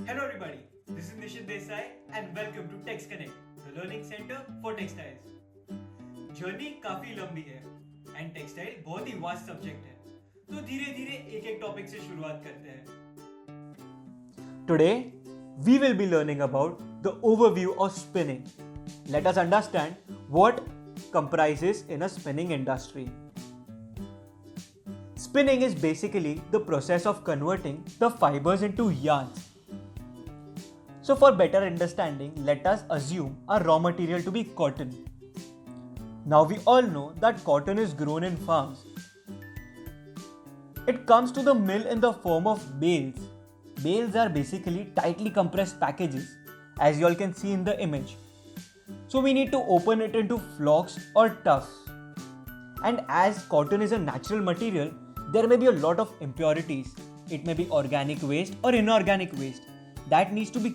Hello everybody, this is Nishit Desai and welcome to Text Connect, the learning center for textiles. Journey काफी लंबी है and textile बहुत ही vast subject है, तो धीरे धीरे एक एक टॉपिक से शुरुआत करते हैं. Today, we will be learning about the overview of spinning. Let us understand what comprises in a spinning industry. Spinning is basically the process of converting the fibers into yarns. So for better understanding, let us assume a raw material to be cotton. Now we all know that cotton is grown in farms. It comes to the mill in the form of bales. Bales are basically tightly compressed packages, as you all can see in the image. So we need to open it into flocks or tufts. And as cotton is a natural material, there may be a lot of impurities. It may be organic waste or inorganic waste that needs to be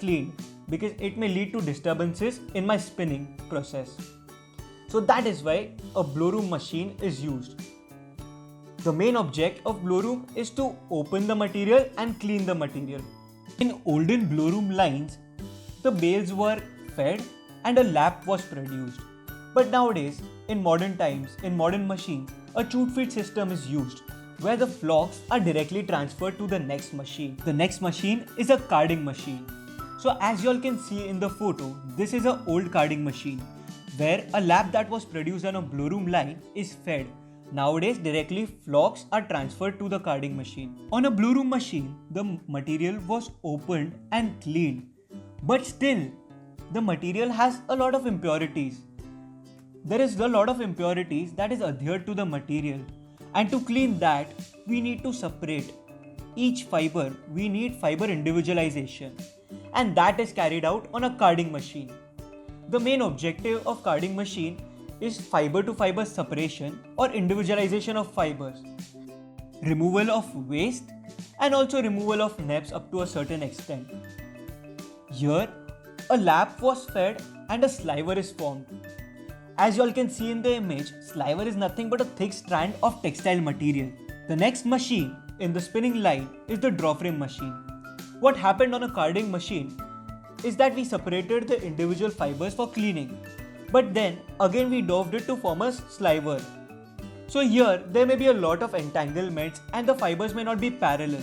cleaned because it may lead to disturbances in my spinning process. So that is why a blowroom machine is used. The main object of blowroom is to open the material and clean the material. In olden blowroom lines, the bales were fed and a lap was produced. But nowadays, in modern times, in modern machines, a chute feed system is used where the flocks are directly transferred to the next machine. The next machine is a carding machine. So as you all can see in the photo, this is an old carding machine where a lap that was produced on a blowroom line is fed. Nowadays, directly flocks are transferred to the carding machine. On a blowroom machine, the material was opened and cleaned. But still, the material has a lot of impurities. There is a lot of impurities that is adhered to the material, and to clean that we need to separate each fiber. We need fiber individualization, and that is carried out on a carding machine. The main objective of carding machine is fiber to fiber separation or individualization of fibers, removal of waste, and also removal of nebs up to a certain extent. Here a lap was fed and a sliver is formed. As you all can see in the image, sliver is nothing but a thick strand of textile material. The next machine in the spinning line is the draw frame machine. What happened on a carding machine is that we separated the individual fibers for cleaning, but then again we doved it to form a sliver. So here there may be a lot of entanglements and the fibers may not be parallel,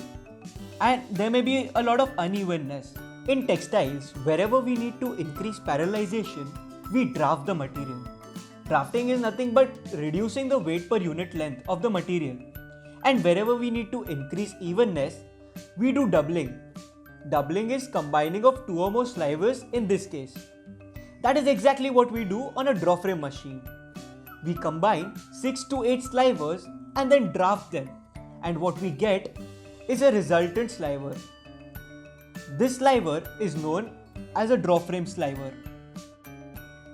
and there may be a lot of unevenness. In textiles, wherever we need to increase parallelization, we draft the material. Drafting is nothing but reducing the weight per unit length of the material. And wherever we need to increase evenness, we do doubling. Doubling is combining of two or more slivers in this case. That is exactly what we do on a draw frame machine. We combine 6 to 8 slivers and then draft them. And what we get is a resultant sliver. This sliver is known as a draw frame sliver.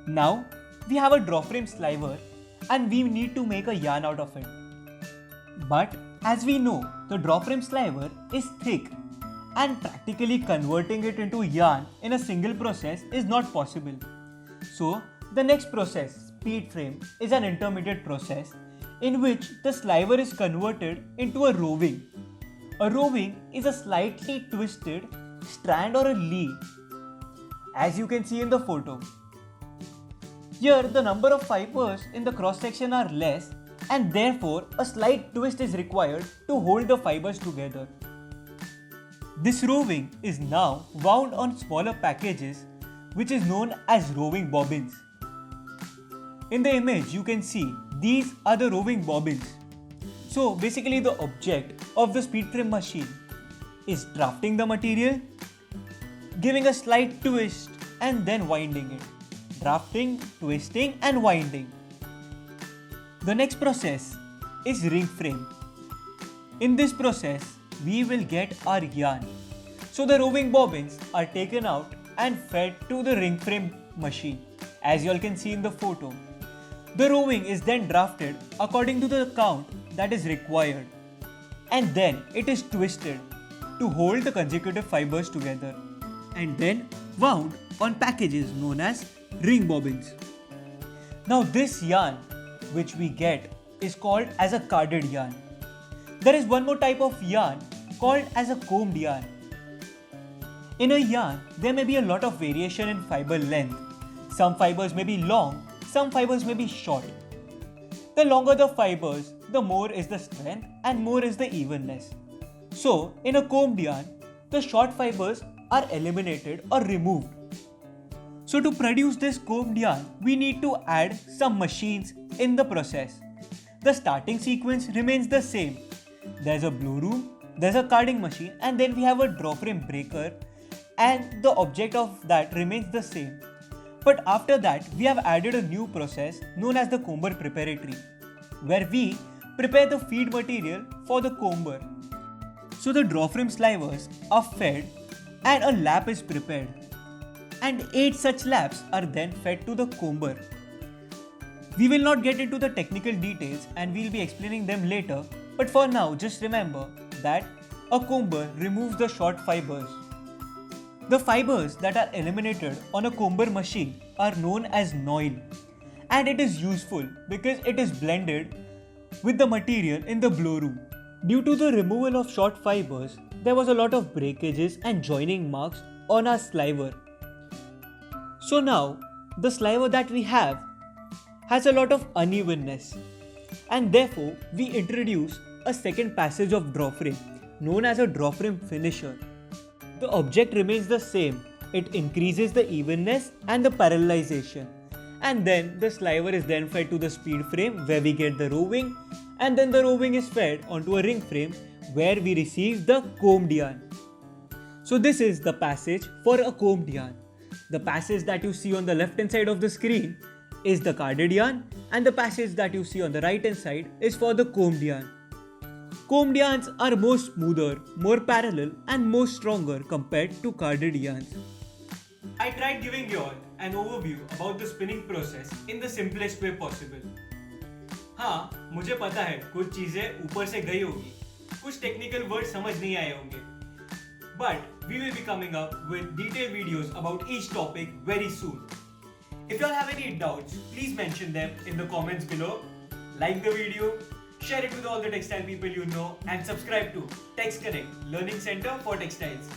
Now, we have a draw frame sliver and we need to make a yarn out of it. But as we know, the draw frame sliver is thick and practically converting it into yarn in a single process is not possible. So the next process, speed frame, is an intermediate process in which the sliver is converted into a roving. A roving is a slightly twisted strand or a lead, as you can see in the photo. Here the number of fibers in the cross section are less and therefore a slight twist is required to hold the fibers together. This roving is now wound on smaller packages which is known as roving bobbins. In the image you can see these are the roving bobbins. So basically the object of the speed frame machine is drafting the material, giving a slight twist and then winding it. Drafting, twisting and winding. The next process is ring frame. In this process, we will get our yarn. So the roving bobbins are taken out and fed to the ring frame machine, as you all can see in the photo. The roving is then drafted according to the count that is required, and then it is twisted to hold the consecutive fibers together and then wound on packages known as ring bobbins. Now this yarn which we get is called as a carded yarn. There is one more type of yarn called as a combed yarn. In a yarn, there may be a lot of variation in fiber length. Some fibers may be long, some fibers may be short. The longer the fibers, the more is the strength and more is the evenness. So, in a combed yarn, the short fibers are eliminated or removed. So to produce this combed yarn, we need to add some machines in the process. The starting sequence remains the same. There's a blow room, there's a carding machine, and then we have a draw frame breaker, and the object of that remains the same. But after that, we have added a new process known as the comber preparatory, where we prepare the feed material for the comber. So the draw frame slivers are fed and a lap is prepared. And 8 such laps are then fed to the comber. We will not get into the technical details and we'll be explaining them later, but for now just remember that a comber removes the short fibers. The fibers that are eliminated on a comber machine are known as knowle, and it is useful because it is blended with the material in the blow room. Due to the removal of short fibers, there was a lot of breakages and joining marks on our sliver. So now, the sliver that we have has a lot of unevenness, and therefore we introduce a second passage of draw frame known as a draw frame finisher. The object remains the same, it increases the evenness and the parallelization, and then the sliver is then fed to the speed frame where we get the roving, and then the roving is fed onto a ring frame where we receive the combed yarn. So this is the passage for a combed yarn. The passage that you see on the left hand side of the screen is the carded yarn, and the passage that you see on the right hand side is for the combed yarn. Combed yarns are more smoother, more parallel and more stronger compared to carded yarns. I tried giving you all an overview about the spinning process in the simplest way possible. हाँ, मुझे पता है कुछ चीजें ऊपर से गई होगी, कुछ टेक्निकल वर्ड समझ नहीं आए होंगे. But we will be coming up with detailed videos about each topic very soon. If you all have any doubts, please mention them in the comments below. Like the video, share it with all the textile people you know, and subscribe to TextConnect, Learning Center for Textiles.